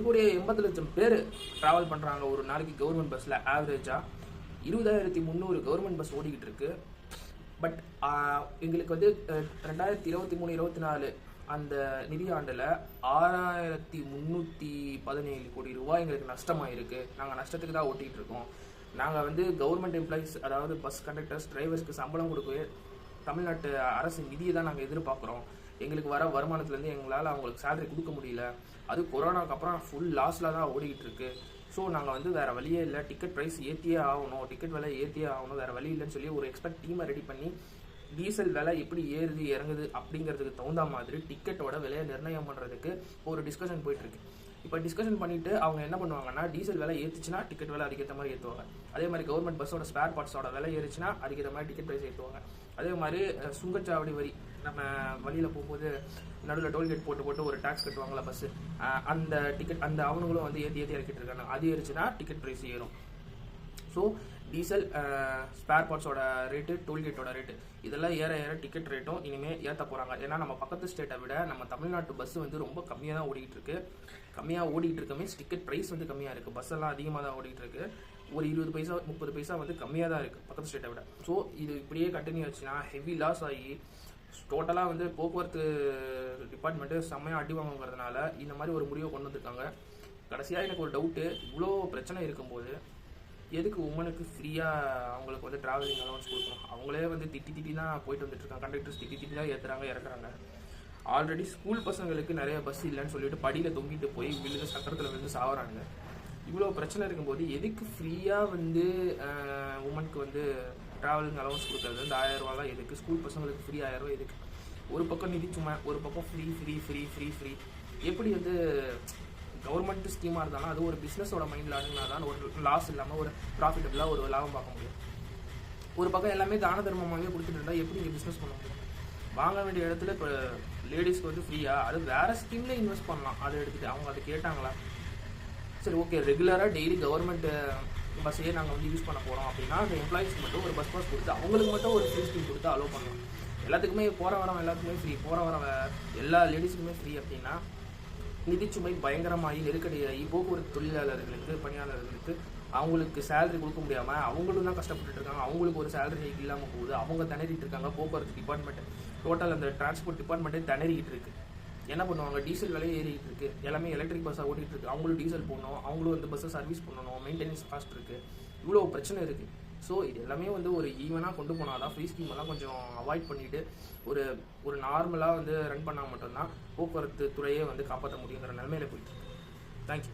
1,80,00,000 பேர் ட்ராவல் பண்ணுறாங்க ஒரு நாளைக்கு கவர்மெண்ட் பஸ்ஸில். ஆவரேஜாக 20,300 கவர்மெண்ட் பஸ் ஓடிக்கிட்டு இருக்கு. பட் எங்களுக்கு வந்து 2023-24 அந்த நிதியாண்டில் 6,317 கோடி ரூபாய் எங்களுக்கு நஷ்டமாயிருக்கு. நாங்கள் நஷ்டத்துக்கு தான் ஓட்டிகிட்டு இருக்கோம். நாங்கள் வந்து கவர்மெண்ட் எம்ப்ளாயிஸ், அதாவது பஸ் கண்டக்டர்ஸ், டிரைவர்ஸ்க்கு சம்பளம் கொடுக்கவே தமிழ்நாட்டு அரசு நிதியை தான் நாங்கள் எதிர்பார்க்குறோம். எங்களுக்கு வர வருமானத்துலேருந்து எங்களால் அவங்களுக்கு சேலரி கொடுக்க முடியல. அது கொரோனாக்கு அப்புறம் ஃபுல் லாஸில் தான் ஓடிக்கிட்டு இருக்கு. ஸோ நாங்கள் வந்து வேறு வழியே இல்லை, டிக்கெட் ப்ரைஸ் ஏற்றியே ஆகணும், டிக்கெட் விலை ஏற்றியே ஆகணும், வேறு வழி இல்லைன்னு சொல்லி ஒரு எக்ஸ்பர்ட் டீமை ரெடி பண்ணி டீசல் விலை எப்படி ஏறுது இறங்குது அப்படிங்கிறதுக்கு தகுந்த மாதிரி டிக்கெட்டோட விலையை நிர்ணயம் பண்ணுறதுக்கு ஒரு டிஸ்கஷன் போயிட்டுருக்கு. இப்போ டிஸ்கஷன் பண்ணிவிட்டு அவங்க என்ன பண்ணுவாங்கன்னா, டீசல் விலை ஏற்றுச்சுன்னா டிக்கெட் விலை அதுக்கேற்ற மாதிரி ஏற்றுவாங்க. அதே மாதிரி கவர்மெண்ட் பஸ்ஸோட ஸ்பேர் பார்ட்ஸோட விலை ஏறுச்சுன்னா அதுக்கேற்ற மாதிரி டிக்கெட் ப்ரைஸ் ஏற்றுவாங்க. அதே மாதிரி சுங்கச்சாவடி வரி, நம்ம வழியில் போகும்போது நடுவில் டோல்கேட் போட்டு ஒரு டேக்ஸ் கட்டுவாங்களா பஸ்ஸு, அந்த டிக்கெட் அந்த அவங்களும் வந்து ஏற்றி இறக்கிட்டு இருக்காங்க. அது ஏறிச்சுன்னா டிக்கெட் ப்ரைஸ் ஏறும். ஸோ டீசல், ஸ்பேர் பார்ட்ஸோட ரேட்டு, டோல்கேட்டோட ரேட்டு இதெல்லாம் ஏற டிக்கெட் ரேட்டும் இனிமேல் ஏற்ற போகிறாங்க. ஏன்னா நம்ம பக்கத்து ஸ்டேட்டை விட நம்ம தமிழ்நாட்டு பஸ் வந்து ரொம்ப கம்மியாக தான் ஓடிக்கிட்டு இருக்கு. கம்மியாக ஓடிக்கிட்டு இருக்க மீன்ஸ் டிக்கெட் ப்ரைஸ் வந்து கம்மியாக இருக்குது. பஸ் எல்லாம் அதிகமாக தான் ஓடிக்கிட்டு இருக்கு. ஒரு 20 பைசா 30 பைசா வந்து கம்மியாக தான் இருக்குது பக்கத்து ஸ்டேட்டை விட. ஸோ இது இப்படியே கண்டினியூ ஆச்சுன்னா ஹெவி லாஸ் ஆகி டோட்டலாக வந்து போக்குவரத்து டிபார்ட்மெண்ட்டு செம்மையாக அடி வாங்குங்கிறதுனால இந்த மாதிரி ஒரு முடிவை கொண்டு வந்திருக்காங்க. கடைசியாக எனக்கு ஒரு டவுட்டு, இவ்வளோ பிரச்சனை இருக்கும்போது எதுக்கு உமனுக்கு ஃப்ரீயாக அவங்களுக்கு வந்து ட்ராவலிங் அலவன்ஸ் கொடுக்கணும்? அவங்களே வந்து திட்டி தான் போயிட்டு வந்துட்டுருக்காங்க. கண்டக்டர்ஸ் திட்டி தான் ஏற்றுறாங்க இறக்குறாங்க. ஆல்ரெடி ஸ்கூல் பசங்களுக்கு நிறைய பஸ் இல்லைன்னு சொல்லிட்டு படியில் தொங்கிட்டு போய் விழுந்து சக்கரத்தில் விழுந்து சாகுறாங்க. இவ்வளோ பிரச்சனை இருக்கும்போது எதுக்கு ஃப்ரீயாக வந்து உமனுக்கு வந்து ட்ராவலிங் அலவன்ஸ் கொடுக்குறது? இந்த 1000 ரூபாலாம் எதுக்கு? ஸ்கூல் பசங்களுக்கு ஃப்ரீ 1000 ரூபா எதுக்கு? ஒரு பக்கம் நிதி சும்மா, ஒரு பக்கம் free free free free free. எப்படி வந்து கவர்மெண்ட் ஸ்கீமாக இருந்தாலும் அது ஒரு பிஸ்னஸோட மைண்டில் ஆடுனா தான் ஒரு லாஸ் இல்லாமல் ஒரு ப்ராஃபிட்டபிளாக ஒரு லாபம் பார்க்க முடியும். ஒரு பக்கம் எல்லாமே தான தர்மமாகவே கொடுத்துட்டு இருந்தால் எப்படி இங்கே பிஸ்னஸ் பண்ண முடியும்? வாங்க வேண்டிய இடத்துல இப்போ லேடிஸ்க்கு வந்து ஃப்ரீயாக, அது வேறு ஸ்கீமில் இன்வெஸ்ட் பண்ணலாம். அதை எடுத்துகிட்டு அவங்க அதை கேட்டாங்களா? சரி, ஓகே, ரெகுலராக டெய்லி கவர்மெண்ட் பஸ்ஸையே நாங்கள் வந்து யூஸ் பண்ண போகிறோம் அப்படின்னா அந்த எம்ப்ளாயிஸ்க்கு மட்டும் ஒரு பஸ் பாஸ் கொடுத்து அவங்களுக்கு மட்டும் ஒரு ஃப்ரீ ஸ்கீம் கொடுத்து அலோவ் பண்ணலாம். எல்லாத்துக்குமே போகிற வரவன் எல்லாத்துக்குமே ஃப்ரீ, போகிற வர எல்லா லேடிஸுக்குமே ஃப்ரீ அப்படின்னா நிதிச்சுமை பயங்கரமாகி நெருக்கடியாகி போக்குவரத்து தொழிலாளர்களுக்கு, பணியாளர்களுக்கு அவங்களுக்கு சேலரி கொடுக்க முடியாமல் அவங்களும் தான் கஷ்டப்பட்டு இருக்காங்க. அவங்களுக்கு ஒரு சேலரி ஹைக் இல்லாமல் போகுது. அவங்க திணறிட்டு இருக்காங்க. போக்குவரத்து டிபார்ட்மெண்ட், டோட்டல் அந்த டிரான்ஸ்போர்ட் டிபார்ட்மெண்ட்டே திணறிக்கிட்டு இருக்கு. என்ன பண்ணுவாங்க? டீசல் விலையே ஏறிட்டு இருக்கு. எல்லாமே எலக்ட்ரிக் பஸ்ஸாக ஓடிட்டு இருக்கு. அவங்களும் டீசல் போடணும், அவங்களும் வந்து பஸ்ஸை சர்வீஸ் பண்ணணும், மெயின்டெனன்ஸ் காஸ்ட் இருக்குது, இவ்வளோ பிரச்சனை இருக்குது. ஸோ இது எல்லாமே வந்து ஒரு ஈவனாக கொண்டு போனால் தான் ஃப்ரீ ஸ்கீம் எல்லாம் கொஞ்சம் அவாய்ட் பண்ணிவிட்டு ஒரு நார்மலாக வந்து ரன் பண்ணால் மட்டும்தான் போக்குவரத்து துறையே வந்து காப்பாற்ற முடியுங்கிற நிலைமையில போயிட்டு இருக்கு. தேங்க்யூ.